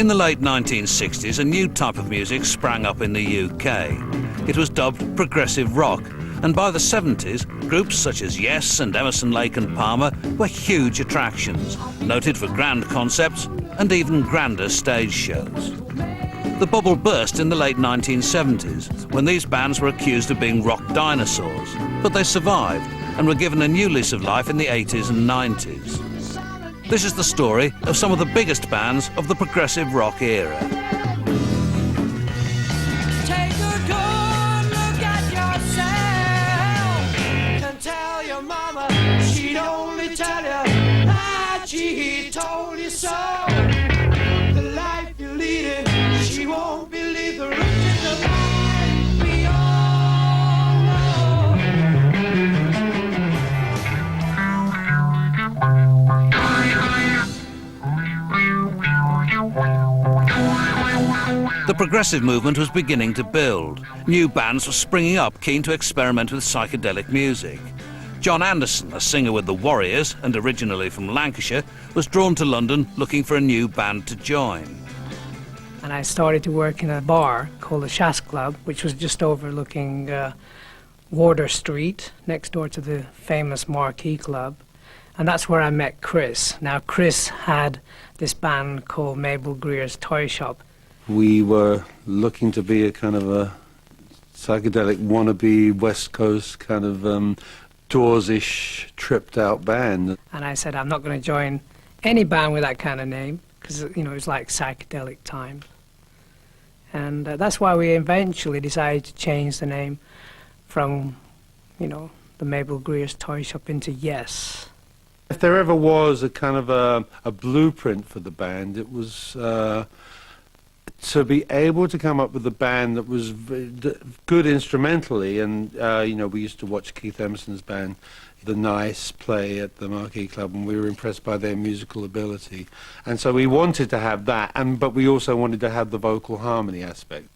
In the late 1960s, a new type of music sprang up in the UK. It was dubbed progressive rock, and by the 70s, groups such as Yes and Emerson, Lake and Palmer were huge attractions, noted for grand concepts and even grander stage shows. The bubble burst in the late 1970s, when these bands were accused of being rock dinosaurs, but they survived and were given a new lease of life in the 80s and 90s. This is the story of some of the biggest bands of the progressive rock era. Take a good look at yourself and tell your mama she'd only tell you that she told you so. The life you're leading, she won't believe the roots in the life we all know. The progressive movement was beginning to build. New bands were springing up, keen to experiment with psychedelic music. John Anderson, a singer with the Warriors and originally from Lancashire, was drawn to London looking for a new band to join. And I started to work in a bar called the Chas Club, which was just overlooking Wardour Street, next door to the famous Marquee Club. And that's where I met Chris. Now, Chris had this band called Mabel Greer's Toyshop. We were looking to be a kind of a psychedelic wannabe West Coast kind of Doors-ish tripped-out band. And I said, I'm not going to join any band with that kind of name, because, you know, it was like psychedelic time. And that's why we eventually decided to change the name from, you know, the Mabel Greer's Toyshop into Yes. If there ever was a kind of a blueprint for the band, it was to be able to come up with a band that was good instrumentally. And, you know, we used to watch Keith Emerson's band, The Nice, play at the Marquee Club, and we were impressed by their musical ability. And so we wanted to have that, but we also wanted to have the vocal harmony aspect.